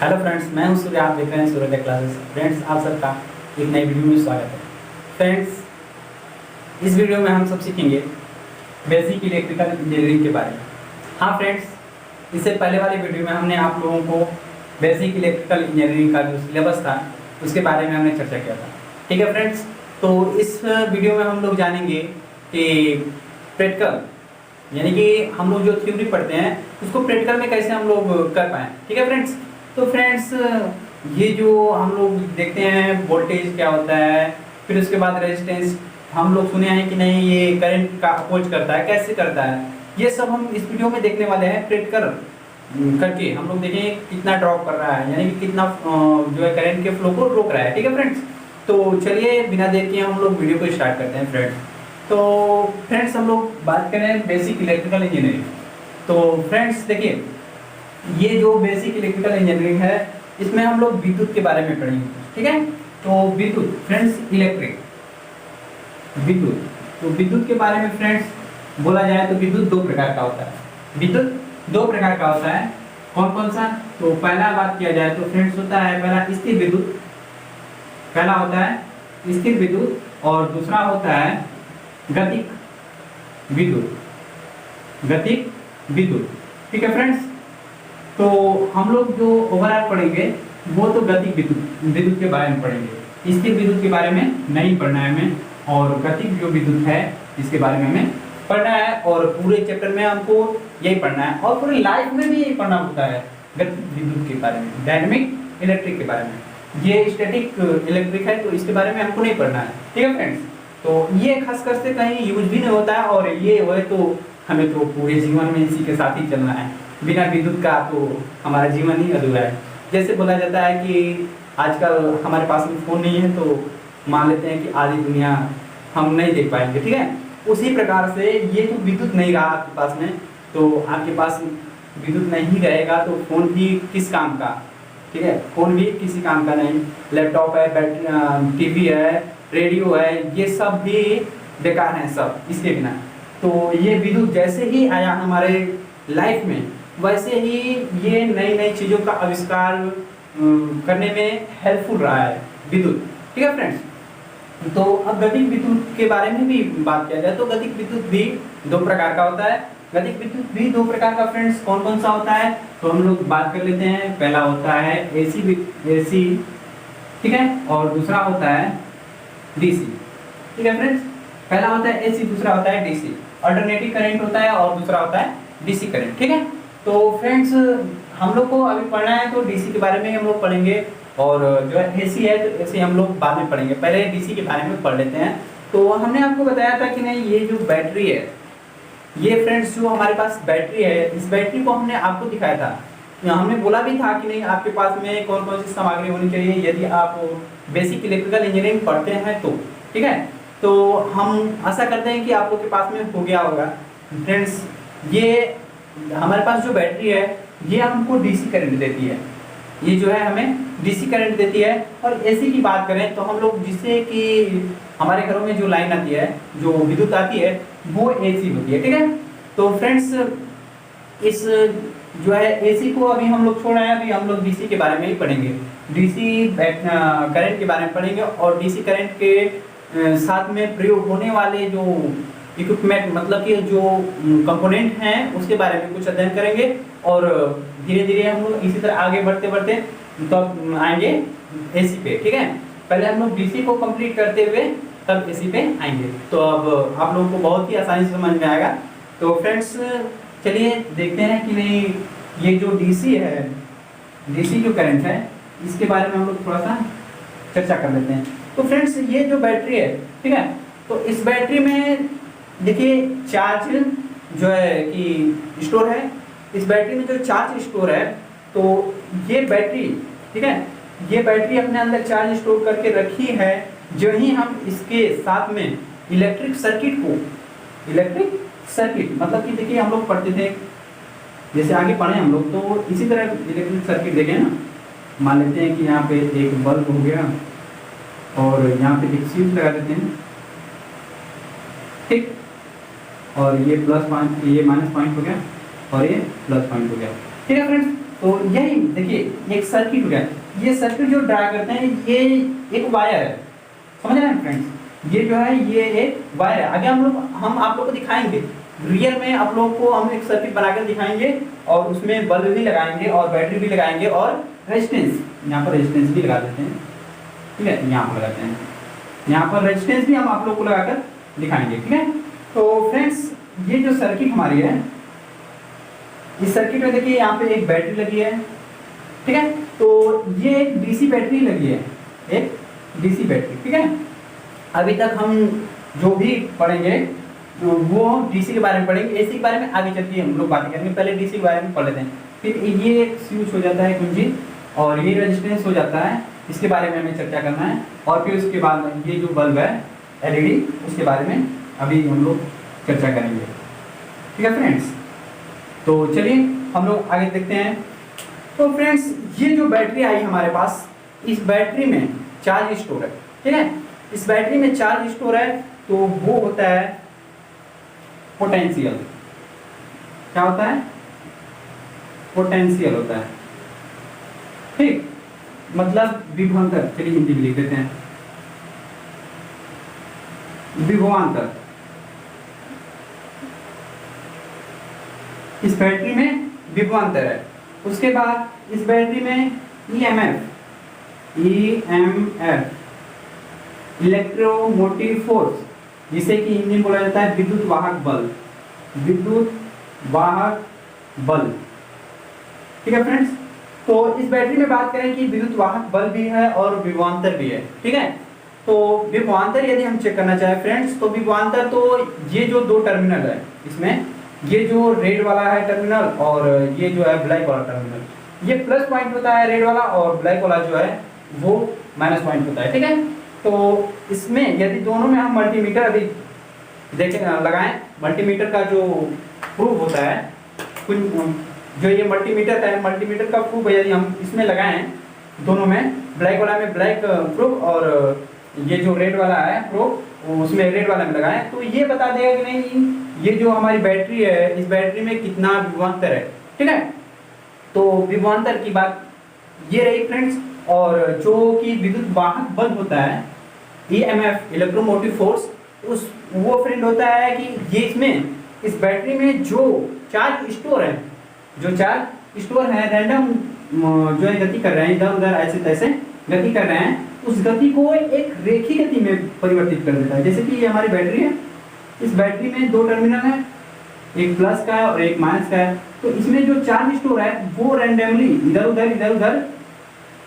Hello friends, मैं हूं सूर्य। आप देख रहे हैं सूर्य क्लासेस। फ्रेंड्स, आप सबका एक नई वीडियो में स्वागत है। फ्रेंड्स, इस वीडियो में हम सब सीखेंगे बेसिक इलेक्ट्रिकल इंजीनियरिंग के बारे में। हाँ फ्रेंड्स, इससे पहले वाले वीडियो में हमने आप लोगों को बेसिक इलेक्ट्रिकल इंजीनियरिंग का जो सिलेबस था उसके बारे में हमने चर्चा किया था। ठीक है फ्रेंड्स, तो इस वीडियो में हम लोग जानेंगे कि प्रैक्टिकल यानी कि हम लोग जो थ्योरी पढ़ते हैं उसको प्रैक्टिकल में कैसे हम लोग कर पाएँ। ठीक है फ्रेंड्स, तो फ्रेंड्स ये जो हम लोग देखते हैं वोल्टेज क्या होता है, फिर उसके बाद रेजिस्टेंस, हम लोग सुने हैं कि नहीं ये करंट का अपोज करता है, कैसे करता है, ये सब हम इस वीडियो में देखने वाले हैं। प्रैक्टिकल करके हम लोग देखेंगे कितना ड्रॉप कर रहा है, यानी कि कितना जो है करंट के फ्लो को रोक रहा है। ठीक है फ्रेंड्स, तो चलिए बिना देर के हम लोग वीडियो को स्टार्ट करते हैं फ्रेंड्स। तो फ्रेंड्स, हम लोग बात करें बेसिक इलेक्ट्रिकल इंजीनियरिंग। तो फ्रेंड्स देखिए, ये जो बेसिक इलेक्ट्रिकल इंजीनियरिंग है इसमें हम लोग विद्युत के बारे में पढ़ेंगे। ठीक है, तो विद्युत फ्रेंड्स, इलेक्ट्रिक विद्युत, तो विद्युत के बारे में फ्रेंड्स बोला जाए तो विद्युत दो प्रकार का होता है। विद्युत दो प्रकार का होता है। कौन कौन सा? तो पहला बात किया जाए तो फ्रेंड्स होता है पहला स्थिर विद्युत, पहला होता है स्थिर विद्युत और दूसरा होता है गतिक विद्युत, गतिक विद्युत। ठीक है फ्रेंड्स, तो हम लोग जो ओवरऑल पढ़ेंगे वो तो गतिक विद्युत के बारे में पढ़ेंगे। स्थिर विद्युत के बारे में नहीं पढ़ना है हमें, और गतिक जो विद्युत है इसके बारे में हमें पढ़ना है। और पूरे चैप्टर में हमको यही पढ़ना है और पूरी लाइफ में भी यही पढ़ना होता है गतिक विद्युत के बारे में। डायनेमिक इलेक्ट्रिक के बारे में, ये स्टैटिक इलेक्ट्रिक है तो इसके बारे में हमको नहीं पढ़ना है। ठीक है फ्रेंड्स, तो ये खासकर से कहीं यूज भी नहीं होता है, और ये हो तो हमें तो पूरे जीवन में इसी के साथ ही चलना है। बिना विद्युत का तो हमारा जीवन ही अधूरा है। जैसे बोला जाता है कि आजकल हमारे पास में फ़ोन नहीं है तो मान लेते हैं कि आधी दुनिया हम नहीं देख पाएंगे। ठीक है, उसी प्रकार से ये तो विद्युत नहीं रहा आपके पास में, तो आपके पास विद्युत नहीं रहेगा तो फ़ोन भी किस काम का। ठीक है, फ़ोन भी किसी काम का नहीं। लैपटॉप है, बैटरी, टीवी है, रेडियो है, ये सब भी बेकार हैं सब इसके बिना। तो ये विद्युत जैसे ही आया हमारे लाइफ में वैसे ही ये नई नई चीज़ों का आविष्कार करने में हेल्पफुल रहा है विद्युत। ठीक है फ्रेंड्स, तो अब गतिक विद्युत के बारे में भी बात किया जाए तो गतिक विद्युत भी दो प्रकार का होता है। गतिक विद्युत भी दो प्रकार का फ्रेंड्स कौन कौन सा होता है तो हम लोग बात कर लेते हैं। पहला होता है एसी, ठीक है, और दूसरा होता है डीसी। ठीक है फ्रेंड्स, पहला होता है एसी, दूसरा होता है डीसी। अल्टरनेटिव करंट होता है और दूसरा होता है डीसी करंट। ठीक है, तो फ्रेंड्स हम लोग को अभी पढ़ना है तो डीसी के बारे में हम लोग पढ़ेंगे, और जो है एसी है तो एसी हम लोग बाद में पढ़ेंगे। पहले डीसी के बारे में पढ़ लेते हैं। तो हमने आपको बताया था कि नहीं ये जो बैटरी है, ये फ्रेंड्स जो हमारे पास बैटरी है, इस बैटरी को हमने आपको दिखाया था। हमने बोला भी था कि नहीं आपके पास में कौन कौन सी सामग्री होनी चाहिए यदि आप बेसिक इलेक्ट्रिकल इंजीनियरिंग पढ़ते हैं तो। ठीक है, तो हम आशा करते हैं कि आप लोग के पास में हो गया होगा। फ्रेंड्स, ये हमारे पास जो बैटरी है ये हमको डीसी करंट देती है, ये जो है हमें डीसी करंट देती है। और एसी की बात करें तो हम लोग जिससे कि हमारे घरों में जो लाइन आती है, जो विद्युत आती है, वो एसी होती है। ठीक है, तो फ्रेंड्स इस जो है एसी को अभी हम लोग छोड़ रहे हैं, अभी हम लोग डीसी के बारे में ही पढ़ेंगे। डीसी करंट के बारे में पढ़ेंगे, और डीसी करंट के साथ में प्रयोग होने वाले जो इक्विपमेंट मतलब कि जो कंपोनेंट हैं उसके बारे में कुछ अध्ययन करेंगे। और धीरे धीरे हम लोग इसी तरह आगे बढ़ते बढ़ते तब आएंगे एसी पे। ठीक है, पहले हम लोग डीसी को कंप्लीट करते हुए तब एसी पे आएंगे, तो अब आप लोगों को बहुत ही आसानी से समझ में आएगा। तो फ्रेंड्स चलिए देखते हैं कि नहीं ये जो डीसी है, डीसी जो करंट है इसके बारे में हम लोग थोड़ा सा चर्चा कर लेते हैं। तो फ्रेंड्स ये जो बैटरी है, ठीक है, तो इस बैटरी में देखिए चार्ज जो है कि स्टोर है। इस बैटरी में जो चार्ज स्टोर है तो ये बैटरी, ठीक है, ये बैटरी अपने अंदर चार्ज स्टोर करके रखी है। जो ही हम इसके साथ में इलेक्ट्रिक सर्किट को, इलेक्ट्रिक सर्किट मतलब कि देखिए हम लोग पढ़ते थे, जैसे आगे पढ़े हम लोग तो इसी तरह इलेक्ट्रिक सर्किट देखें ना। मान लेते हैं कि यहाँ पे एक बल्ब हो गया और यहाँ पे एक स्विच लगा देते हैं, ठीक, और ये प्लस पॉइंट, ये माइनस पॉइंट हो गया और ये प्लस पॉइंट हो गया। ठीक है फ्रेंड्स, तो यही देखिए एक सर्किट हो गया। ये सर्किट जो ड्रा करते हैं ये एक वायर है, समझ रहे हैं फ्रेंड्स, ये जो है ये एक वायर है। आगे हम आप लोग को दिखाएंगे रियल में, आप लोगों को हम एक सर्किट बनाकर दिखाएंगे और उसमें बल्ब भी लगाएंगे और बैटरी भी लगाएंगे और रेजिस्टेंस, यहाँ पर रेजिस्टेंस भी लगा देते हैं, ठीक है, यहाँ पर लगाते हैं, यहाँ पर रेजिस्टेंस भी हम आप लोग को लगाकर दिखाएंगे, ठीक है। तो फ्रेंड्स ये जो सर्किट हमारी है, इस सर्किट में देखिए यहाँ पे एक बैटरी लगी है, ठीक है, तो ये एक डीसी बैटरी लगी है, एक डीसी बैटरी, ठीक है। अभी तक हम जो भी पढ़ेंगे वो डीसी के बारे में पढ़ेंगे, एसी के बारे में आगे चल के हम लोग बात करेंगे। पहले डीसी के बारे में पढ़ लेते हैं, फिर ये स्विच हो जाता है कुंजी और ये रेजिस्टेंस हो जाता है, इसके बारे में हमें चर्चा करना है। और फिर उसके बाद ये जो बल्ब है एलईडी, उसके बारे में अभी हम लोग चर्चा करेंगे, ठीक है फ्रेंड्स। तो चलिए हम लोग आगे देखते हैं। तो फ्रेंड्स ये जो बैटरी आई हमारे पास, इस बैटरी में चार्ज स्टोर है, ठीक है, इस बैटरी में चार्ज स्टोर है, तो वो होता है पोटेंशियल। क्या होता है? पोटेंशियल होता है, ठीक, मतलब विभवांतर। चलिए हिंदी में लिख देते हैं, विभवांतर। इस बैटरी में विभवांतर है। उसके बाद इस बैटरी में ईएमएफ, इलेक्ट्रोमोटिव फोर्स, जिसे कि हिंदी में बोला जाता है विद्युत वाहक बल, विद्युत वाहक बल, ठीक है फ्रेंड्स। तो इस बैटरी में बात करें कि विद्युत वाहक बल भी है और विभवांतर भी है, ठीक है। तो विभवांतर यदि हम चेक करना चाहे फ्रेंड्स, तो विभवांतर तो ये जो दो टर्मिनल है इसमें, ये जो रेड वाला है टर्मिनल और ये जो है ब्लैक वाला टर्मिनल, ये प्लस पॉइंट होता है रेड वाला और ब्लैक वाला जो है वो माइनस पॉइंट होता है, ठीक है। तो इसमें यदि दोनों में हम मल्टीमीटर अभी देखें लगाएं, मल्टीमीटर का जो प्रूफ होता है, जो ये मल्टीमीटर है, मल्टीमीटर का प्रूफ यदि हम इसमें लगाएं दोनों में, ब्लैक वाला में ब्लैक प्रूफ और ये जो रेड वाला है प्रूफ उसमें रेड वाला में लगाएं, तो ये बता देगा कि नहीं ये जो हमारी बैटरी है, इस बैटरी में कितना विभवांतर है, ठीक है। तो विभवांतर की बात ये रही फ्रेंड्स। और जो कि विद्युत वाहक बल होता है ईएमएफ, इलेक्ट्रोमोटिव फोर्स, उस वो फ्रेंड होता है कि ये इसमें इस बैटरी में जो चार्ज स्टोर है, जो चार्ज स्टोर है रैंडम जो है गति कर रहे हैं, इधर उधर ऐसे तैसे गति कर रहे हैं, उस गति को एक रेखीय गति में परिवर्तित कर देता है। जैसे कि ये हमारी बैटरी है, इस बैटरी में दो टर्मिनल है, एक प्लस का है और एक माइनस का है, तो इसमें जो चार्ज स्टोर है वो रैंडमली इधर उधर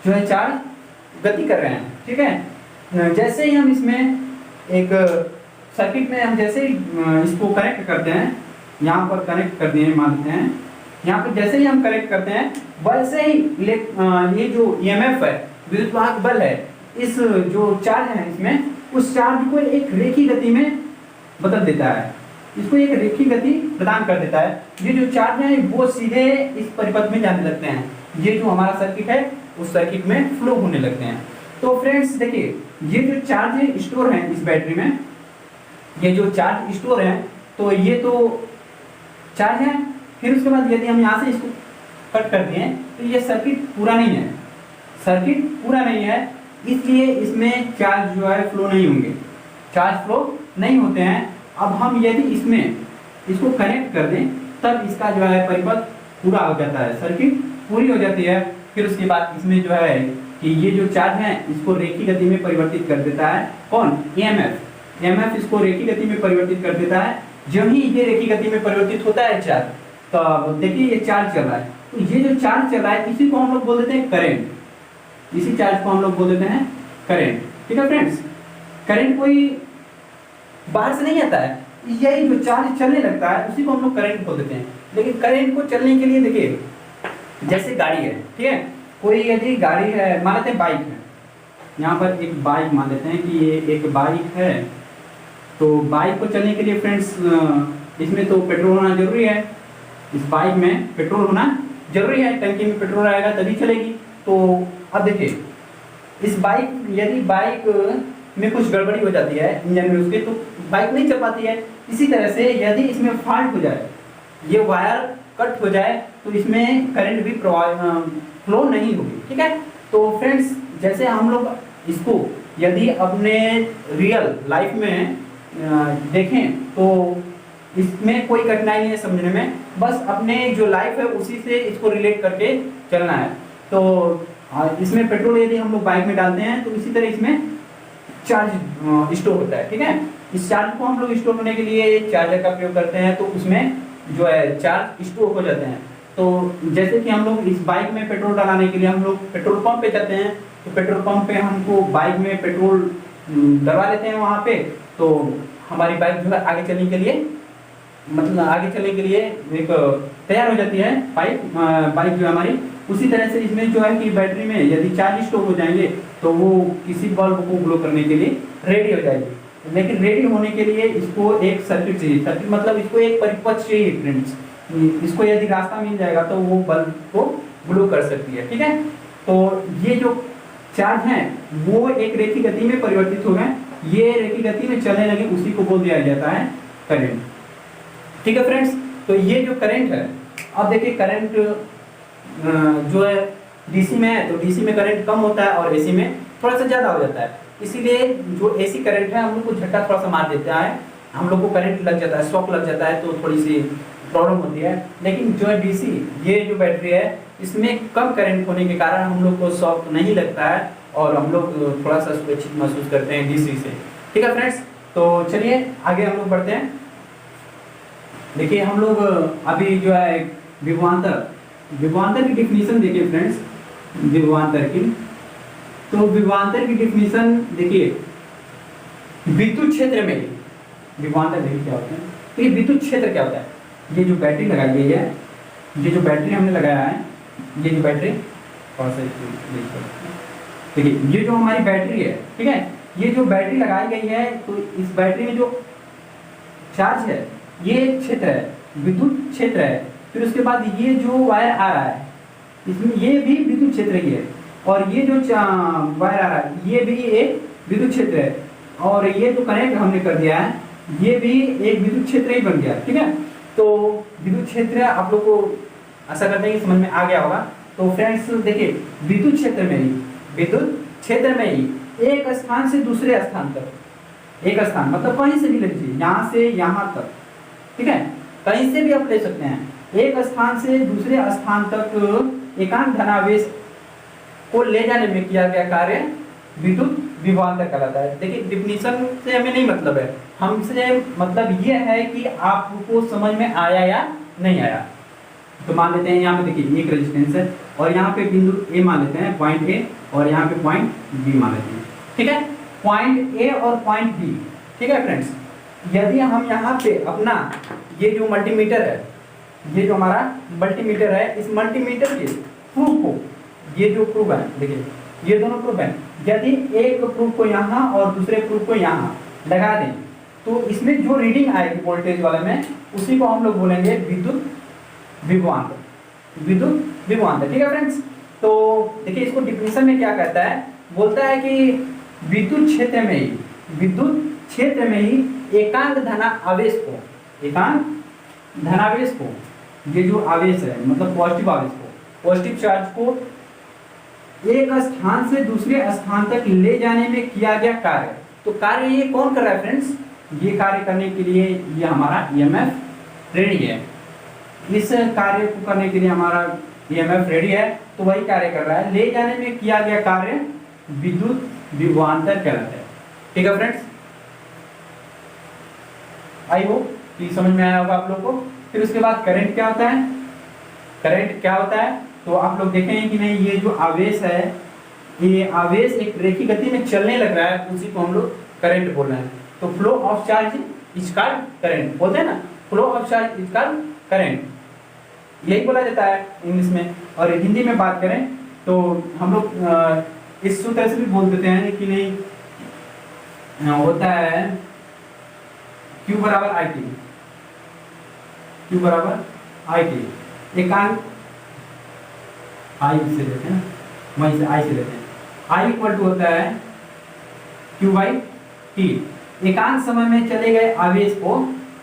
जो है चार्ज गति कर रहे हैं, ठीक है। जैसे ही हम इसमें एक सर्किट में हम जैसे ही इसको कनेक्ट करते हैं, यहाँ पर कनेक्ट कर दिए मानते हैं, यहाँ पर जैसे ही हम कनेक्ट करते हैं वैसे ही ये जो ईएमएफ है, विद्युत वाहक बल है, इस जो चार्ज है इसमें, उस चार्ज को एक रेखीय गति में बदल देता है, इसको एक रेखीय गति प्रदान कर देता है। ये जो चार्ज है वो सीधे इस परिपथ में जाने लगते हैं, ये जो हमारा सर्किट है उस सर्किट में फ्लो होने लगते हैं। तो फ्रेंड्स देखिए ये जो चार्ज स्टोर है इस बैटरी में, ये जो चार्ज स्टोर है, तो ये तो चार्ज है। फिर उसके बाद यदि हम यहाँ से इसको कट कर दिए तो ये सर्किट पूरा नहीं है, सर्किट पूरा नहीं है, इसलिए इसमें चार्ज जो है फ्लो नहीं होंगे, चार्ज फ्लो नहीं होते हैं। अब हम यदि इसमें इसको कनेक्ट कर दें तब इसका जो है परिपथ पूरा हो जाता है, सर्किट पूरी हो जाती है। फिर उसके बाद इसमें जो है कि ये जो चार्ज है इसको रेखीय गति में परिवर्तित कर देता है, कौन? ईएमएफ इसको रेखीय गति में परिवर्तित कर देता है। जब ही ये रेखीय गति में परिवर्तित होता है चार्ज, तो देखिए ये चार्ज चल रहा है, तो ये जो चार्ज चल रहा है इसी को हम लोग बोल देते हैं करंट, इसी चार्ज को हम लोग बोल देते हैं करंट, ठीक है फ्रेंड्स। करंट कोई बाहर से नहीं आता है, यही जो चार्ज चलने लगता है उसी को हम लोग करंट बोल देते हैं। लेकिन करंट को चलने के लिए देखिए जैसे गाड़ी है, ठीक है, कोई यदि गाड़ी है, मान लेते हैं बाइक है, यहाँ पर एक बाइक मान लेते हैं कि ये एक बाइक है, तो बाइक को चलने के लिए फ्रेंड्स इसमें तो पेट्रोल होना जरूरी है, इस बाइक में पेट्रोल होना जरूरी है, टंकी में पेट्रोल रहेगा तभी चलेगी। तो अब देखिए इस बाइक, यदि बाइक में कुछ गड़बड़ी हो जाती है इंजन में उसके, तो बाइक नहीं चल पाती है। इसी तरह से यदि इसमें फॉल्ट हो जाए, ये वायर कट हो जाए तो इसमें करंट भी फ्लो नहीं होगी, ठीक है। तो फ्रेंड्स जैसे हम लोग इसको यदि अपने रियल लाइफ में देखें तो इसमें कोई कठिनाई नहीं है समझने में, बस अपने जो लाइफ है उसी से इसको रिलेट करके चलना है। तो इसमें पेट्रोल यदि हम लोग बाइक में डालते हैं तो इसी तरह इसमें चार्ज स्टोर होता है, ठीक है। इस चार्ज को हम लोग स्टोर करने के लिए चार्जर का प्रयोग करते हैं, तो उसमें जो है चार्ज स्टोर हो जाते हैं। तो जैसे कि हम लोग इस बाइक में पेट्रोल डलाने के लिए हम लोग पेट्रोल पंप पे जाते हैं, तो पेट्रोल पंप पे हमको बाइक में पेट्रोल डलवा लेते हैं वहाँ पे, तो हमारी बाइक जो है आगे चलने के लिए मतलब आगे चलने के लिए एक तैयार हो जाती है बाइक जो है हमारी। उसी तरह से इसमें जो है कि बैटरी में यदि चार्ज स्टोर हो जाएंगे तो वो किसी बल्ब को ग्लो करने के लिए रेडी हो जाएगी। लेकिन रेडी होने के लिए इसको एक सर्किट चाहिए, सर्किट मतलब इसको एक परिपथ चाहिए फ्रेंड्स। इसको यदि रास्ता मिल जाएगा तो वो बल्ब को ग्लो कर सकती है, ठीक है। तो ये जो चार्ज हैं वो एक रेखी गति में परिवर्तित हो गए, ये रेखी गति में चलने लगे, उसी को बोल दिया जाता है करंट, ठीक है फ्रेंड्स। तो ये जो करंट है, अब देखिए करंट जो है डीसी में है तो डीसी में करंट कम होता है और एसी में थोड़ा सा ज़्यादा हो जाता है। इसीलिए जो एसी करंट है हम लोग को झटका थोड़ा सा मार देता है, हम लोग को करंट लग जाता है, शॉक लग जाता है, तो थोड़ी सी प्रॉब्लम होती है। लेकिन जो है डीसी ये जो बैटरी है इसमें कम करंट होने के कारण हम लोग को शॉक नहीं लगता है और हम लोग थोड़ा सा सुरक्षित महसूस करते हैं डीसी से, ठीक है फ्रेंड्स। तो चलिए आगे हम लोग बढ़ते हैं। देखिए हम लोग अभी जो है विभवांतर की डिफिनीशन देखिए फ्रेंड्स, विभवांतर की। तो विभवांतर की डिफिनीशन देखिए, विद्युत क्षेत्र में विभवांतर देखिए क्या होता है। तो ये विद्युत क्षेत्र क्या होता है, ये जो बैटरी लगाई गई है, ये जो बैटरी हमने लगाया है, ये जो बैटरी थोड़ा सा देखिए, ये जो हमारी बैटरी है, ठीक है, ये जो बैटरी लगाई गई है तो इस बैटरी में जो चार्ज है ये क्षेत्र है, विद्युत क्षेत्र है। फिर उसके बाद ये जो वायर आ रहा है इसमें ये भी विद्युत क्षेत्र ही है, और ये जो वायर आ रहा है ये भी एक विद्युत क्षेत्र है, और ये जो कनेक्ट हमने कर दिया है ये भी एक विद्युत क्षेत्र ही बन गया, ठीक है। तो विद्युत क्षेत्र आप लोग को आशा करते हैं कि समझ में आ गया होगा। तो फ्रेंड्स देखिए, विद्युत क्षेत्र में ही एक स्थान से दूसरे स्थान तक, एक स्थान मतलब कहीं से भी ले लीजिए, यहाँ से यहाँ तक, ठीक है, कहीं से भी आप ले सकते हैं। एक स्थान से दूसरे स्थान तक एकांक धनावेश को ले जाने में किया गया कार्य विद्युत विभवांतर कहलाता है। देखिए डिफिनीशन से हमें नहीं मतलब है, हमसे मतलब ये है कि आपको समझ में आया या नहीं आया। तो मान लेते हैं यहाँ पे देखिए एक रेजिस्टेंस है और यहाँ पे बिंदु ए मान लेते हैं, पॉइंट ए, और यहाँ पे पॉइंट बी मान लेते हैं, ठीक है, पॉइंट ए और पॉइंट बी, ठीक है फ्रेंड्स। यदि हम यहाँ पे अपना ये जो मल्टीमीटर है, ये जो हमारा मल्टीमीटर है, इस मल्टीमीटर के प्रूफ को, ये जो प्रूफ है देखिए ये दोनों प्रूफ है, यदि एक प्रूफ को यहाँ और दूसरे प्रूफ को यहाँ लगा दें तो इसमें जो रीडिंग आएगी वोल्टेज वाले में उसी को हम लोग बोलेंगे विद्युत विभवांतर, ठीक है फ्रेंड्स। तो देखिए इसको डिफिनीशन में क्या कहता है, बोलता है कि विद्युत क्षेत्र में ही एकांक धनावेश को, ये जो आवेश है मतलब पॉजिटिव आवेश को, पॉजिटिव चार्ज को एक स्थान से दूसरे स्थान तक ले जाने में किया गया कार्य। तो कार्य ये कौन कर रहा है फ्रेंड्स, ये कार्य करने के लिए ये हमारा ईएमएफ रेडी है, इस कार्य को करने के लिए हमारा ईएमएफ रेडी है, तो वही कार्य कर रहा है, ले जाने में किया गया कार्य विद्युत विभवांतर कहलाता है, ठीक है फ्रेंड्स। आई होप कि समझ में आया होगा आप लोग को। फिर उसके बाद करंट क्या होता है, तो आप लोग देखें कि नहीं, ये जो आवेश है, ये आवेश एक रेखी गति में चलने लग रहा है, उसी को हम लोग करंट बोल रहे हैं। तो flow of charge is called current, बोलते हैं ना, flow of charge is called current, यही बोला जाता है इंग्लिश में। और हिंदी में बात करें तो हम लोग इस सूत्र से भी बोल देते हैं कि नहीं, होता है Q बराबर आई टी, एकांक आई से लेते हैं, वहीं से आई से लेते हैं, आई इक्वल टू होता है Q बाई टी। एकांक समय में चले गए आवेश को,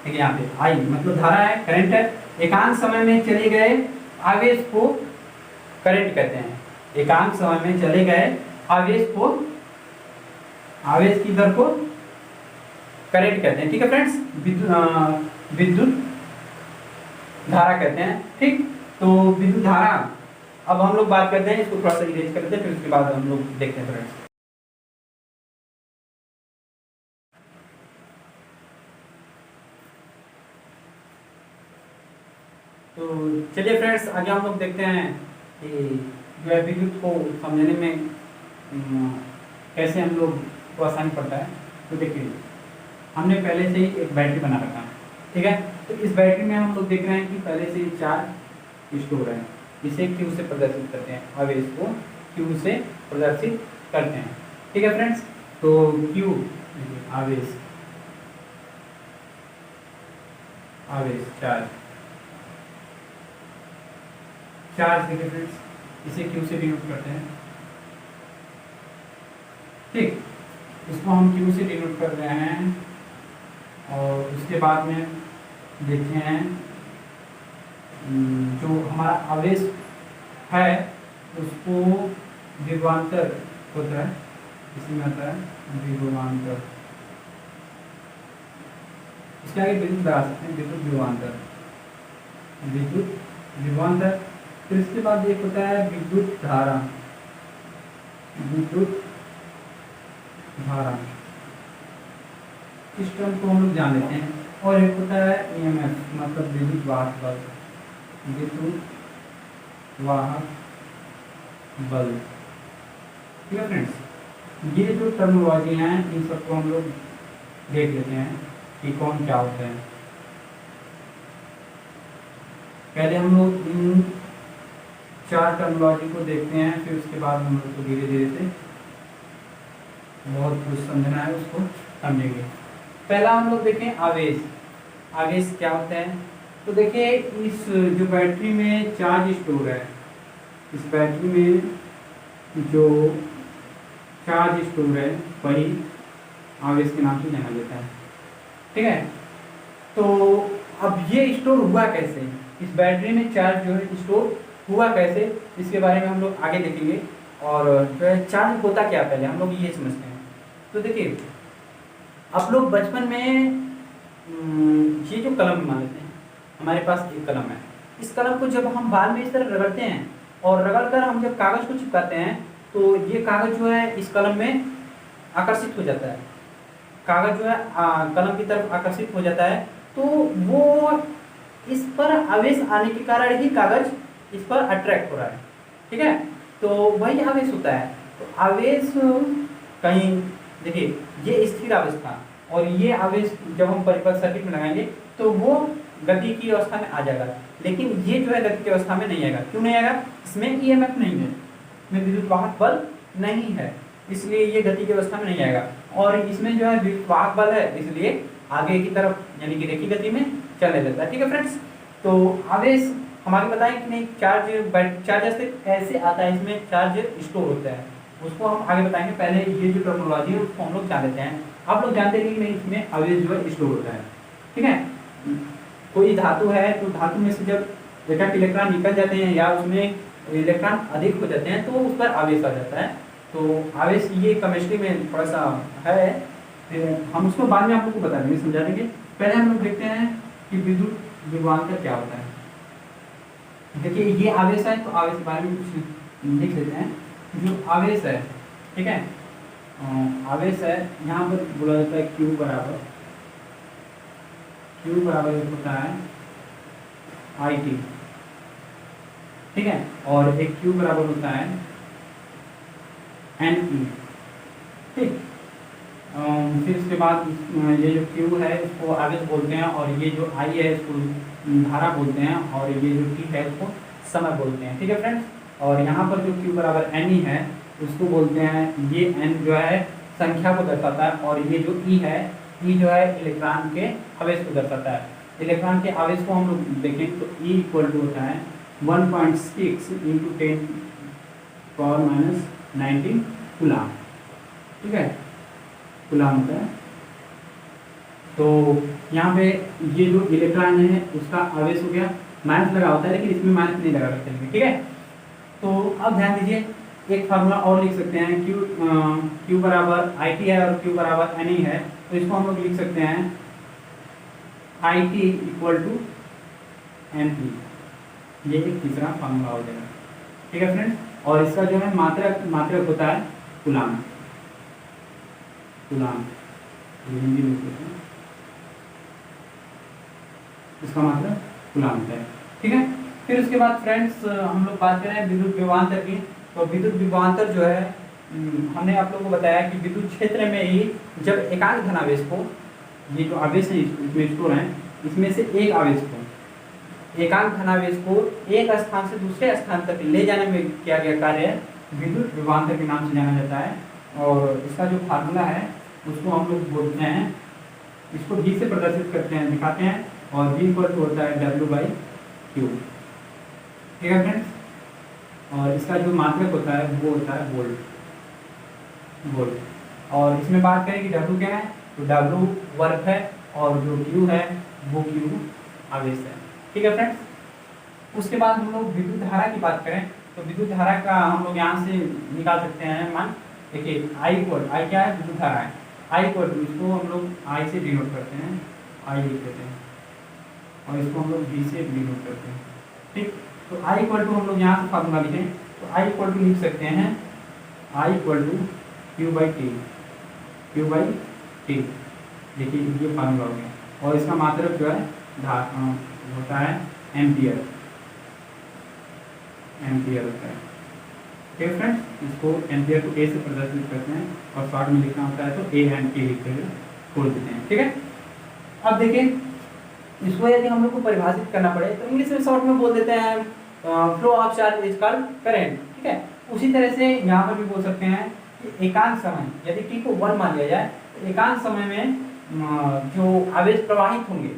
देखिए यहाँ पे आई मतलब धारा है, करंट है, एकांक समय में चले गए आवेश को करंट कहते हैं। एकांक समय में चले गए आवेश को, आवेश की दर को करंट कहते हैं। ठीक है फ्रेंड्स, विद्युत धारा कहते हैं। ठीक, तो विद्युत धारा, अब हम लोग बात करते हैं, इसको थोड़ा सा इरेज करते हैं, फिर उसके बाद हम लोग देखते हैं फ्रेंड्स। तो चलिए फ्रेंड्स, आगे हम लोग देखते हैं कि जो है विद्युत को समझने में कैसे हम लोग को आसानी पड़ता है। तो देखिए, हमने पहले से ही एक बैटरी बना रखा है, ठीक है। तो इस बैटरी में हम लोग देख रहे हैं कि पहले से ही चार्ज स्टोर है, इसे क्यू से प्रदर्शित करते हैं, आवेश को क्यू से प्रदर्शित करते हैं। ठीक है फ्रेंड्स, तो क्यू आवेश, आवेश चार्ज, चार्ज देखिए फ्रेंड्स, इसे क्यू से डिनोट करते हैं। ठीक, इसको हम क्यू से डिनोट कर रहे हैं। और उसके बाद में देखते हैं जो हमारा आवेश है उसको विभवांतर होता है, इसमें आता है विभवांतर। इसके आगे विद्युत लगा सकते हैं, विद्युत विभवांतर, विद्युत विभवांतर। फिर इसके बाद एक होता है विद्युत धारा, विद्युत धारा, इस टर्म को हम लोग जान लेते हैं। और एक होता है ईएमएफ, मतलब विद्युत वाहक बल, विद्युत वाहक बल। ठीक है फ्रेंड्स, ये जो टर्मोलॉजी हैं इन सबको हम लोग देख लेते हैं कि कौन क्या होता है। पहले हम लोग इन चार टर्मोलॉजी को देखते हैं, फिर उसके बाद हम लोग को धीरे धीरे से बहुत कुछ समझना है, उसको समझेंगे। पहला हम लोग देखें आवेश। आवेश क्या होता है? तो देखिए, इस जो बैटरी में चार्ज स्टोर है, इस बैटरी में जो चार्ज स्टोर है वही आवेश के नाम से जाना जाता है। ठीक है, तो अब ये स्टोर हुआ कैसे, इस बैटरी में चार्ज जो है स्टोर हुआ कैसे, इसके बारे में हम लोग आगे देखेंगे। और जो है चार्ज होता क्या, पहले हम लोग ये समझते हैं। तो देखिए, आप लोग बचपन में ये जो कलम मान लेते हैं, हमारे पास एक कलम है, इस कलम को जब हम बाल में इस तरह रगड़ते हैं और रगड़ कर हम जब कागज़ को चिपकाते हैं तो ये कागज़ जो है इस कलम में आकर्षित हो जाता है, कागज़ जो है कलम की तरफ आकर्षित हो जाता है। तो वो इस पर आवेश आने के कारण ही कागज़ इस पर अट्रैक्ट हो रहा है। ठीक है, तो वही आवेश होता है। तो आवेश कहीं, देखिए ये स्थिर आवेश था और ये आवेश जब हम परिपथ सर्किट में लगाएंगे तो वो गति की अवस्था में आ जाएगा, लेकिन ये जो है गति की अवस्था में नहीं आएगा। क्यों नहीं आएगा? इसमें ईएमएफ नहीं है, इसमें विद्युत वाहक बल नहीं है, इसलिए ये गति की अवस्था में नहीं आएगा। और इसमें जो है विद्युत वाहक बल है, इसलिए आगे की तरफ यानी कि रेखीय गति में चलने लगता है। ठीक है फ्रेंड्स, तो आवेश हमारे बताएं कि नहीं, चार्ज से ऐसे आता है, इसमें चार्ज स्टोर होता है, उसको हम आगे बताएंगे। पहले ये जो टर्मिनोलॉजी है उसको हम लोग जान लेते हैं। आप लोग जानते हैं कि नहीं, इसमें आवेश जो है स्टोर होता है। ठीक है, कोई धातु है तो धातु में से जब इलेक्ट्रॉन निकल जाते हैं या उसमें इलेक्ट्रॉन अधिक हो जाते हैं तो उस पर आवेश आ जाता है। तो आवेश ये केमिस्ट्री में थोड़ा सा है, हम उसको बाद में आप लोग को बता देंगे, समझा देंगे। पहले हम लोग देखते हैं कि विद्युत विभवांतर क्या होता है। देखिए, ये आवेश है तो आवेश के बारे में कुछ लिख लेते हैं। जो आवेश है, ठीक है, आवेश है, यहाँ पर बोला जाता है Q बराबर होता है IT। ठीक है, और एक Q बराबर होता है NE। ठीक, फिर उसके बाद ये जो Q है इसको आवेश बोलते हैं, और ये जो I है इसको धारा बोलते हैं, और ये जो T है इसको समय बोलते हैं। ठीक है फ्रेंड्स, और यहाँ पर जो Q बराबर NE है उसको बोलते हैं, ये N जो है संख्या को दर्शाता है, और ये जो E है, E जो है इलेक्ट्रॉन के आवेश को दर्शाता है। इलेक्ट्रॉन के आवेश को हम लोग देखें तो E इक्वल टू होता है 1.6 इंटू 10⁻⁹ कूलाम। ठीक है, कूलाम होता है। तो यहाँ पे ये जो इलेक्ट्रॉन है उसका आवेश हो गया, माइनस लगा होता है लेकिन इसमें माइनस नहीं लगा सकते हैं, ठीक है। तो अब ध्यान दीजिए, एक फार्मूला और लिख सकते हैं, Q बराबर IT है और Q बराबर NE है, तो इसको हम लोग लिख सकते हैं IT इक्वल टू NE। ये एक तीसरा फार्मूला हो जाएगा, ठीक है फ्रेंड्स। और इसका जो है मात्रक होता है कूलाम, हिंदी में लिखते हैं, इसका मात्रक कूलाम होता है, ठीक है। फिर उसके बाद फ्रेंड्स हम लोग बात करें विद्युत विभवांतर की। तो विद्युत विभवांतर जो है हमने आप लोगों को बताया कि विद्युत क्षेत्र में ही जब एकांक धनावेश को, ये जो आवेश है इसमें स्टोर है, इसमें से एक आवेश को, एकांक धनावेश को एक स्थान से दूसरे स्थान तक ले जाने में किया गया कार्य विद्युत विभवांतर के नाम से जाना जाता है। और इसका जो फार्मूला है उसको हम लोग बोलते हैं, इसको V से प्रदर्शित करते हैं, दिखाते हैं, और V इक्वल टू होता है W/Q, ठीक है फ्रेंड्स। और इसका जो मात्रक होता है वो होता है वोल्ट। और इसमें बात करें कि W क्या है, तो W वर्क है और जो Q है वो Q आवेश है, ठीक है फ्रेंड्स। उसके बाद हम लोग विद्युत धारा की बात करें तो विद्युत धारा का हम लोग यहाँ से निकाल सकते हैं मान। देखिए I क्या है, विद्युत धारा है, I इक्वल टू, इसको हम लोग I से डिनोट करते हैं, I लिख देते हैं, और इसको हम लोग V से डिनोट करते हैं, ठीक। तो I इक्वल टू हम लोग यहाँ से फार्मूला लिखें तो I इक्वल टू लिख सकते हैं I इक्वल टू Q/T, देखिए ये फार्मूला हो गया। और इसका मात्रक जो है होता है एम्पियर होता है, ठीक है फ्रेंड्स। इसको एम्पियर को A से प्रदर्शित करते हैं और शॉर्ट में लिखना होता है तो A एंड A लिखते हुए छोड़ देते हैं, ठीक है। अब देखिए इसको यदि हम लोग को परिभाषित करना पड़े तो इंग्लिश में शॉर्ट में बोल देते हैं flow of charge is called current, ठीक है। उसी तरह से यहाँ पर भी बोल सकते हैं कि एकांक समय, यदि T को 1 मान लिया जाए तो एकांक समय में जो आवेश प्रवाहित होंगे,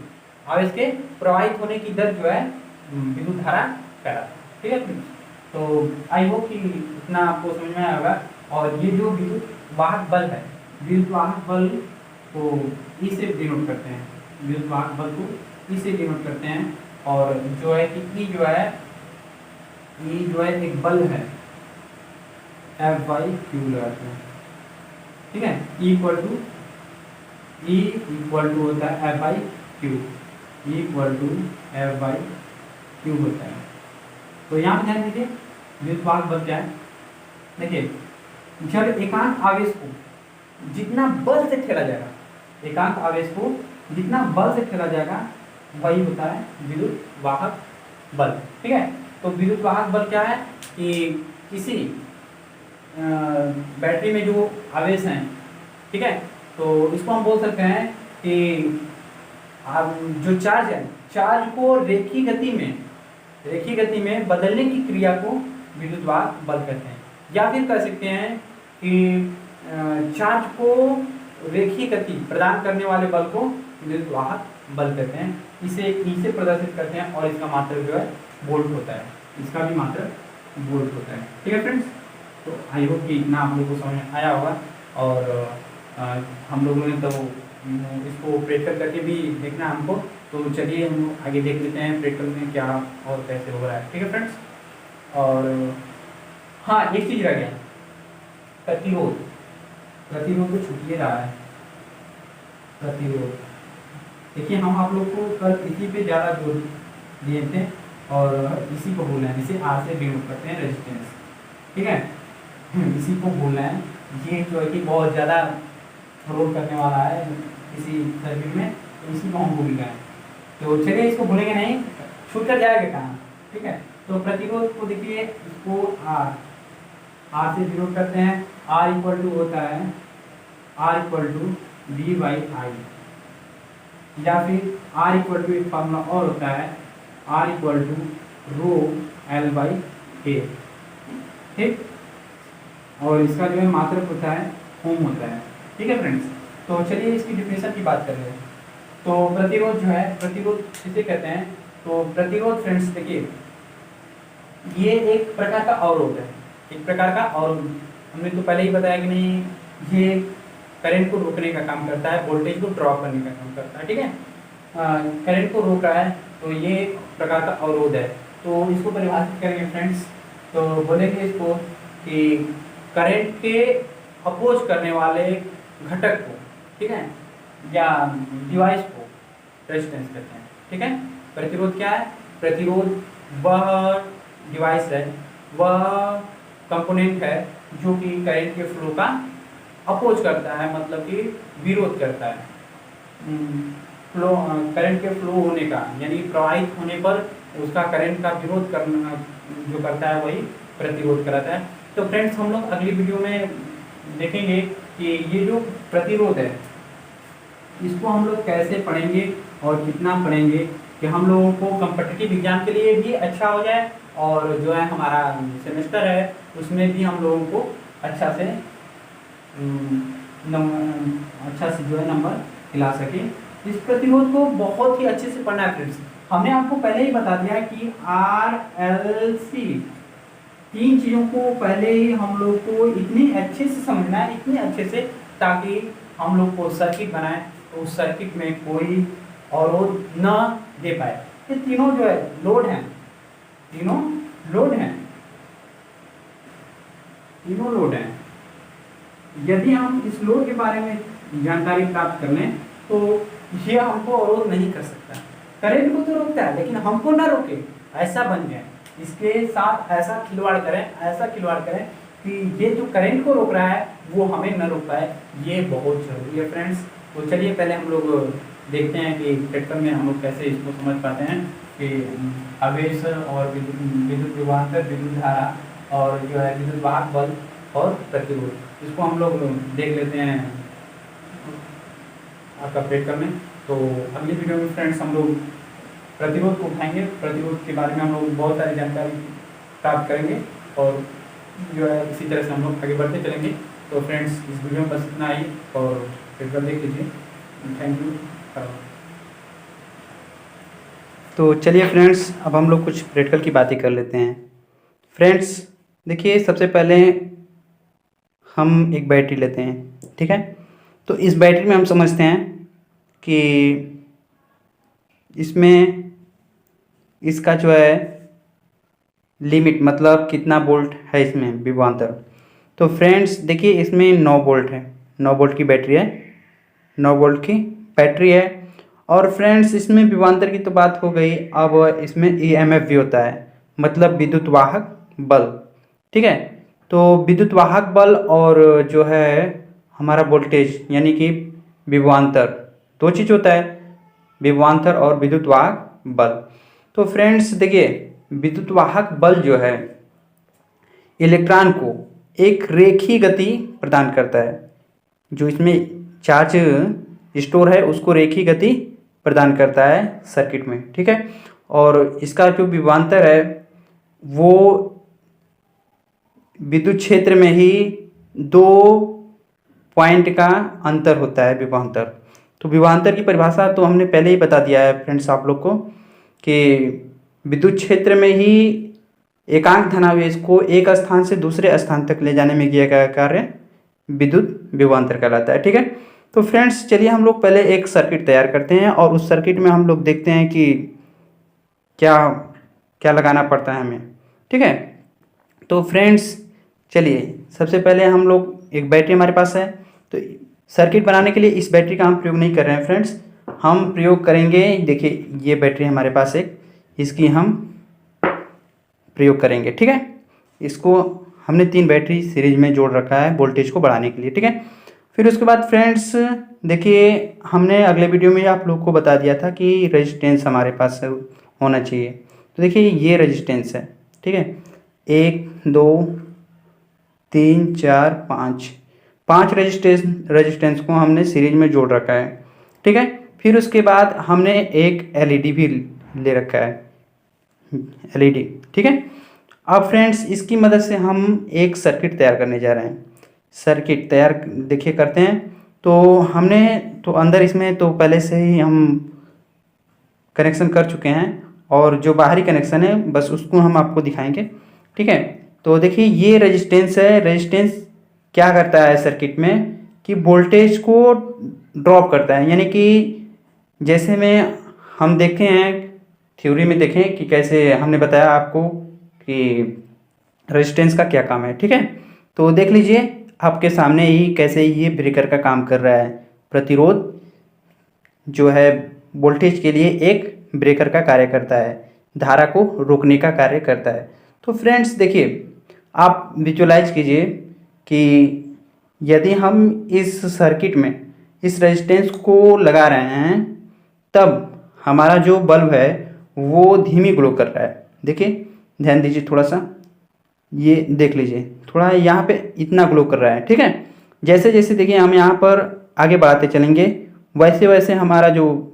आवेश के प्रवाहित होने की दर जो है विद्युत धारा कहलाता है, ठीक है। तो आई होप कि इतना आपको समझ में आया होगा। और ये जो विद्युत वाहक बल है, विद्युत वाहक बल को ई से डिनोट करते हैं, विद्युत वाहक बल को ई से डिनोट करते हैं। और जो है कि ई जो है एक बल है, F/Q लगाते हैं, ठीक है। E इक्वल टू होता है F/Q, E equal to F/Q होता है। तो यहाँ पे ध्यान दीजिए विद्युत वाहक बल क्या है। देखिए जब एकांक आवेश को जितना बल से ठेला जाएगा, एकांक आवेश को जितना बल से ठेला जाएगा वही होता है विद्युत वाहक बल, ठीक है। तो विद्युत वाहक बल क्या है कि किसी बैटरी में जो आवेश हैं, ठीक है, तो इसको हम बोल सकते हैं कि जो चार्ज है, चार्ज को रेखीय गति में बदलने की क्रिया को विद्युत वाहक बल कहते हैं। या फिर कह सकते हैं कि चार्ज को रेखीय गति प्रदान करने वाले बल को विद्युत वाहक बल कहते हैं। इसे ई से प्रदर्शित करते हैं और इसका मात्रक जो है वोल्ट होता है, इसका भी मात्रक वोल्ट होता है, ठीक है फ्रेंड्स। तो आई होप कि इतना आप लोगों को समझ में आया होगा। और हम लोगों ने तो इसको प्रैक्टिकल करके भी देखना हमको, तो चलिए हम आगे देख लेते हैं प्रैक्टिकल में क्या और कैसे हो रहा है, ठीक है फ्रेंड्स। और हाँ, एक चीज़ रह गया, प्रतिरोध तो छूटिए रहा है। प्रतिरोध देखिए हम आप लोग को कल इसी पे ज़्यादा जोर दिए थे और इसी को बोलना है, जिसे आर से डिनोट करते हैं रेजिस्टेंस, ठीक है। इसी को बोलना है, ये जो है कि बहुत ज़्यादा रोल करने वाला है किसी सर्किट में, तो इसी को हम भूल गए। तो चलिए इसको भूलेंगे नहीं, छूट कर जाएगा कहाँ, ठीक है। तो प्रतिरोध को देखिए, इसको आर से डिनोट करते हैं। आर इक्वल टू होता है V/I, या फिर आर इक्वल टू एक फार्मूला और होता है R इक्वल टू ρL/K, ठीक। और इसका जो है मात्रक होता है ओम होता है, ठीक है फ्रेंड्स। तो चलिए इसकी डिफिनेशन की बात कर ले। तो प्रतिरोध जो है, प्रतिरोध किसे कहते हैं, तो प्रतिरोध फ्रेंड्स देखिए ये एक प्रकार का अवरोध है, एक प्रकार का अवरोध। हमने तो पहले ही बताया कि नहीं, ये करंट को रोकने का काम करता है, वोल्टेज को ड्रॉप करने का काम करता है, ठीक है। करंट को रोक रहा है, तो ये एक प्रकार का अवरोध है। तो इसको परिभाषित करेंगे फ्रेंड्स, तो बोलेंगे इसको कि करंट के अपोज करने वाले घटक को, ठीक है, या डिवाइस को रेजिस्टेंस कहते हैं, ठीक है। प्रतिरोध क्या है? प्रतिरोध वह डिवाइस है, वह कंपोनेंट है जो कि करंट के फ्लो का अपोज करता है, मतलब कि विरोध करता है। फ्लो, करंट के फ्लो होने का, यानी प्रवाहित होने पर उसका करंट का विरोध करना जो करता है वही प्रतिरोध कराता है। तो फ्रेंड्स, हम लोग अगली वीडियो में देखेंगे कि ये जो प्रतिरोध है इसको हम लोग कैसे पढ़ेंगे और कितना पढ़ेंगे कि हम लोगों को कॉम्पिटिटिव एग्जाम के लिए भी अच्छा हो जाए, और जो है हमारा सेमेस्टर है उसमें भी हम लोगों को अच्छा से जो है नंबर दिला सके। इस प्रतिरोध को बहुत ही अच्छे से पढ़ना है फ्रेंड्स। हमने आपको पहले ही बता दिया कि RLC, तीन चीज़ों को पहले ही हम लोग को इतनी अच्छे से समझना है, इतने अच्छे से, ताकि हम लोग को सर्किट बनाए तो उस सर्किट में कोई अवरोध न दे पाए। ये तीनों जो है लोड हैं, तीनों लोड हैं, तीनों लोड हैं। यदि हम इस लोड के बारे में जानकारी प्राप्त कर लें तो ये हमको अवरोध नहीं कर सकता। करंट को तो रोकता है लेकिन हमको ना रोके, ऐसा बन जाए, इसके साथ ऐसा खिलवाड़ करें, ऐसा खिलवाड़ करें कि ये जो करंट को रोक रहा है वो हमें न रोक पाए। ये बहुत जरूरी है फ्रेंड्स। तो चलिए पहले हम लोग देखते हैं कि प्रैक्टिकल में हम लोग कैसे इसको समझ पाते हैं कि आवेश और विद्युत विभवांतर, विद्युत धारा और जो है विद्युत वाहक बल और प्रतिरोध, इसको हम लोग देख लेते हैं आपका प्रैक्टिकल में। तो अगली वीडियो में फ्रेंड्स हम लोग प्रतिरोध को उठाएंगे, प्रतिरोध के बारे में हम लोग बहुत सारी जानकारी प्राप्त करेंगे और जो है इसी तरह से हम लोग आगे बढ़ते चलेंगे। तो फ्रेंड्स, इस वीडियो में बस इतना ही और प्रैक्टिकल देख लीजिए। Thank you. तो चलिए फ्रेंड्स, अब हम लोग कुछ प्रैक्टिकल की बातें कर लेते हैं। फ्रेंड्स देखिए, सबसे पहले हम एक बैटरी लेते हैं, ठीक है। तो इस बैटरी में हम समझते हैं कि इसमें इसका जो है लिमिट, मतलब कितना वोल्ट है इसमें विभवांतर। तो फ्रेंड्स देखिए, इसमें 9 वोल्ट है, 9 वोल्ट की बैटरी है, 9 वोल्ट की बैटरी है। और फ्रेंड्स इसमें विभवांतर की तो बात हो गई, अब इसमें EMF भी होता है, मतलब विद्युत वाहक बल, ठीक है। तो विद्युत वाहक बल और जो है हमारा वोल्टेज यानी कि विभवांतर, दो चीज़ होता है, विभवांतर और विद्युत वाहक बल। तो फ्रेंड्स देखिए, विद्युत वाहक बल जो है इलेक्ट्रॉन को एक रेखीय गति प्रदान करता है, जो इसमें चार्ज स्टोर है उसको रेखीय गति प्रदान करता है सर्किट में, ठीक है। और इसका जो विभवांतर है वो विद्युत क्षेत्र में ही 2 पॉइंट का अंतर होता है विभवांतर। तो विभवांतर की परिभाषा तो हमने पहले ही बता दिया है फ्रेंड्स आप लोग को कि विद्युत क्षेत्र में ही एकांक धनावेश को एक स्थान से दूसरे स्थान तक ले जाने में किया गया कार्य विद्युत विभवांतर कहलाता है, ठीक है। तो फ्रेंड्स चलिए हम लोग पहले एक सर्किट तैयार करते हैं और उस सर्किट में हम लोग देखते हैं कि क्या क्या लगाना पड़ता है हमें, ठीक है। तो फ्रेंड्स चलिए, सबसे पहले हम लोग एक बैटरी हमारे पास है, तो सर्किट बनाने के लिए इस बैटरी का हम प्रयोग नहीं कर रहे हैं फ्रेंड्स, हम प्रयोग करेंगे, देखिए ये बैटरी हमारे पास एक, इसकी हम प्रयोग करेंगे, ठीक है। इसको हमने 3 बैटरी सीरीज में जोड़ रखा है वोल्टेज को बढ़ाने के लिए, ठीक है। फिर उसके बाद फ्रेंड्स देखिए, हमने अगले वीडियो में आप लोग को बता दिया था कि रेजिस्टेंस हमारे पास होना चाहिए। तो देखिए ये रेजिस्टेंस है, ठीक है, 1 2 3 4 5 रेजिस्टेंस को हमने सीरीज में जोड़ रखा है, ठीक है। फिर उसके बाद हमने एक LED भी ले रखा है, LED, ठीक है। अब फ्रेंड्स इसकी मदद से हम एक सर्किट तैयार करने जा रहे हैं। सर्किट तैयार देखिए करते हैं। तो हमने तो अंदर इसमें तो पहले से ही हम कनेक्शन कर चुके हैं और जो बाहरी कनेक्शन है बस उसको हम आपको दिखाएंगे, ठीक है। तो देखिए ये रेजिस्टेंस है, रेजिस्टेंस क्या करता है सर्किट में कि वोल्टेज को ड्रॉप करता है, यानी कि जैसे में हम देखे हैं थ्योरी में, देखें कि कैसे हमने बताया आपको कि रेजिस्टेंस का क्या काम है। ठीक है, तो देख लीजिए आपके सामने ही कैसे ये ब्रेकर का काम कर रहा है। प्रतिरोध जो है वोल्टेज के लिए एक ब्रेकर का कार्य करता है, धारा को रोकने का कार्य करता है। तो फ्रेंड्स देखिए, आप विजुअलाइज कीजिए कि यदि हम इस सर्किट में इस रेजिस्टेंस को लगा रहे हैं, तब हमारा जो बल्ब है वो धीमी ग्लो कर रहा है। देखिए, ध्यान दीजिए थोड़ा सा, ये देख लीजिए थोड़ा यहाँ पे इतना ग्लो कर रहा है। ठीक है, जैसे जैसे देखिए हम यहाँ पर आगे बढ़ाते चलेंगे, वैसे वैसे हमारा जो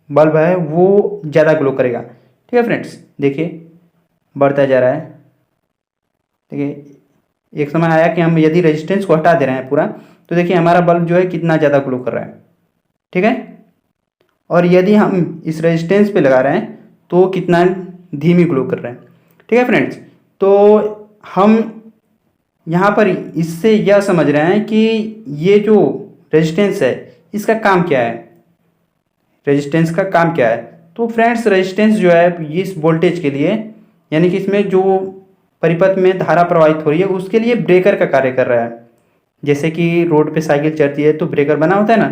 बल्ब है वो ज़्यादा ग्लो करेगा। ठीक है फ्रेंड्स, देखिए बढ़ता जा रहा है। देखिए एक समय आया कि हम यदि रेजिस्टेंस को हटा दे रहे हैं पूरा, तो देखिए हमारा बल्ब जो है कितना ज़्यादा ग्लो कर रहा है। ठीक है, और यदि हम इस रेजिस्टेंस पे लगा रहे हैं तो कितना धीमी ग्लो कर रहा है। ठीक है फ्रेंड्स, तो हम यहाँ पर इससे यह समझ रहे हैं कि ये जो रेजिस्टेंस है इसका काम क्या है, रेजिस्टेंस का काम क्या है। तो फ्रेंड्स रेजिस्टेंस जो है इस वोल्टेज के लिए, यानी कि इसमें जो परिपथ में धारा प्रवाहित हो रही है उसके लिए ब्रेकर का कार्य कर रहा है। जैसे कि रोड पे साइकिल चलती है तो ब्रेकर बना होता है ना,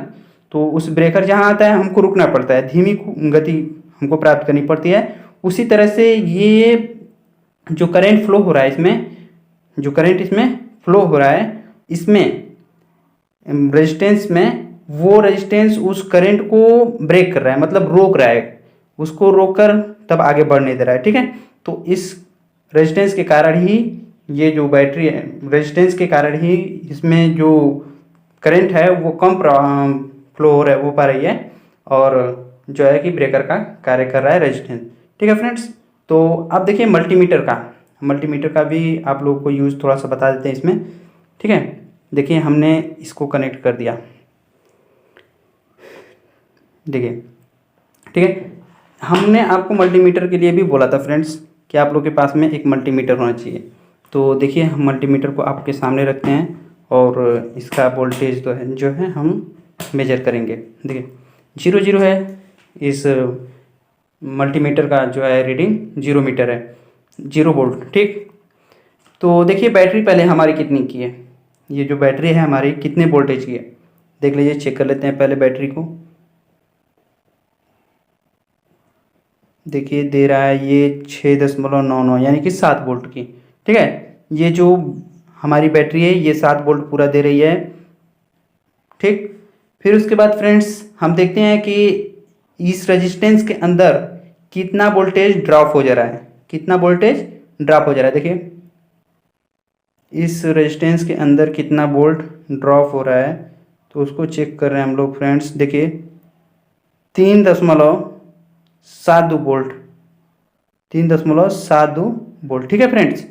तो उस ब्रेकर जहाँ आता है हमको रुकना पड़ता है, धीमी गति हमको प्राप्त करनी पड़ती है। उसी तरह से ये जो करंट फ्लो हो रहा है इसमें, जो करंट इसमें फ्लो हो रहा है इसमें रेजिस्टेंस में, वो रेजिस्टेंस उस करंट को ब्रेक कर रहा है, मतलब रोक रहा है, उसको रोककर तब आगे बढ़ने दे रहा है। ठीक है, तो इस रेजिस्टेंस के कारण ही ये जो बैटरी है, रेजिस्टेंस के कारण ही इसमें जो करंट है वो कम फ्लो हो रहा है, हो पा रही है, और जो है कि ब्रेकर का कार्य कर रहा है रेजिस्टेंस। ठीक है फ्रेंड्स, तो अब देखिए मल्टीमीटर का भी आप लोगों को यूज़ थोड़ा सा बता देते हैं इसमें। ठीक है, देखिए हमने इसको कनेक्ट कर दिया, देखिए। ठीक है, हमने आपको मल्टीमीटर के लिए भी बोला था फ्रेंड्स कि आप लोग के पास में एक मल्टीमीटर होना चाहिए। तो देखिए हम मल्टीमीटर को आपके सामने रखते हैं और इसका वोल्टेज जो है हम मेजर करेंगे। देखिए 0 है, इस मल्टीमीटर का जो है रीडिंग 0 मीटर है, 0 वोल्ट। ठीक, तो देखिए बैटरी पहले हमारी कितनी की है, ये जो बैटरी है हमारी कितने वोल्टेज की है देख लीजिए, चेक कर लेते हैं पहले बैटरी को। देखिए दे रहा है ये 6.99 यानी कि 7 वोल्ट की। ठीक है, ये जो हमारी बैटरी है ये 7 वोल्ट पूरा दे रही है। ठीक, फिर उसके बाद फ्रेंड्स हम देखते हैं कि इस रेजिस्टेंस के अंदर कितना वोल्टेज ड्रॉप हो जा रहा है, कितना वोल्टेज ड्रॉप हो जा रहा है। देखिए इस रेजिस्टेंस के अंदर कितना वोल्ट ड्रॉप हो रहा है, तो उसको चेक कर रहे हैं हम लोग फ्रेंड्स। देखिए 3.72 वोल्ट, 3.72 वोल्ट। ठीक है फ्रेंड्स,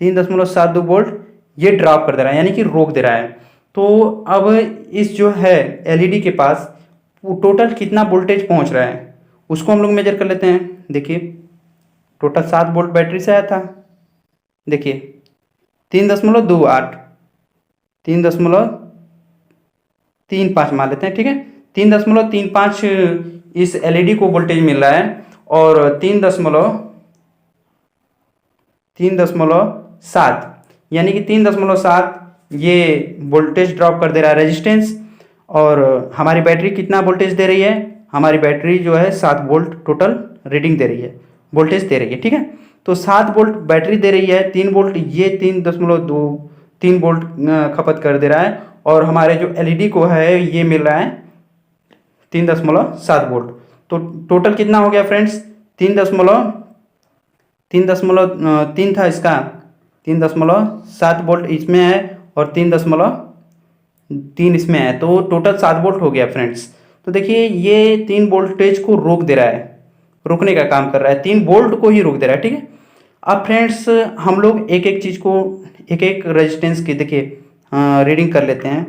3.72 वोल्ट ये ड्रॉप कर दे रहा है, यानी कि रोक दे रहा है। तो अब इस जो है एलईडी के पास वो टोटल कितना वोल्टेज पहुंच रहा है उसको हम लोग मेजर कर लेते हैं। देखिए टोटल 7 वोल्ट बैटरी से आया था, देखिए 3.28, 3.35 मान लेते हैं। ठीक है, 3.35 इस एलईडी को वोल्टेज मिल रहा है, और 3.7 यानी कि 3.7 ये वोल्टेज ड्रॉप कर दे रहा है रेजिस्टेंस। और हमारी बैटरी कितना वोल्टेज दे रही है, हमारी बैटरी जो है 7 वोल्ट टोटल रीडिंग दे रही है, वोल्टेज दे रही है। ठीक है, तो 7 वोल्ट बैटरी दे रही है, 3 वोल्ट ये 3 वोल्ट खपत कर दे रहा है, और हमारे जो एलईडी को है ये मिल रहा है 3.7 वोल्ट। तो टोटल कितना हो गया फ्रेंड्स, 3 था इसका, 3.7 वोल्ट इसमें है और 3.3 इसमें है, तो टोटल 7 वोल्ट हो गया फ्रेंड्स। तो देखिए ये 3 वोल्टेज को रोक दे रहा है, रोकने का काम कर रहा है, 3 वोल्ट को ही रोक दे रहा है। ठीक है, अब फ्रेंड्स हम लोग एक एक चीज़ को, एक एक रेजिस्टेंस की देखिए रीडिंग कर लेते हैं।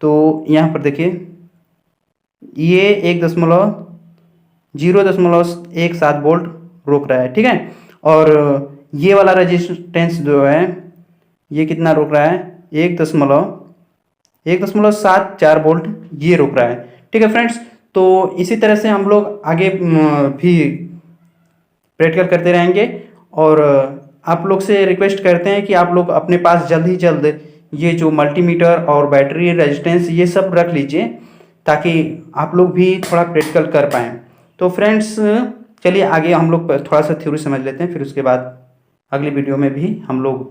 तो यहाँ पर देखिए ये 0.17 वोल्ट रोक रहा है। ठीक है, और ये वाला रेजिस्टेंस जो है ये कितना रोक रहा है, 1.74 वोल्ट ये रोक रहा है। ठीक है फ्रेंड्स, तो इसी तरह से हम लोग आगे भी प्रैक्टिकल करते रहेंगे। और आप लोग से रिक्वेस्ट करते हैं कि आप लोग अपने पास जल्द ही जल्द ये जो मल्टीमीटर और बैटरी रेजिस्टेंस ये सब रख लीजिए, ताकि आप लोग भी थोड़ा प्रैक्टिकल कर पाएँ। तो फ्रेंड्स चलिए आगे हम लोग थोड़ा सा थ्योरी समझ लेते हैं, फिर उसके बाद अगली वीडियो में भी हम लोग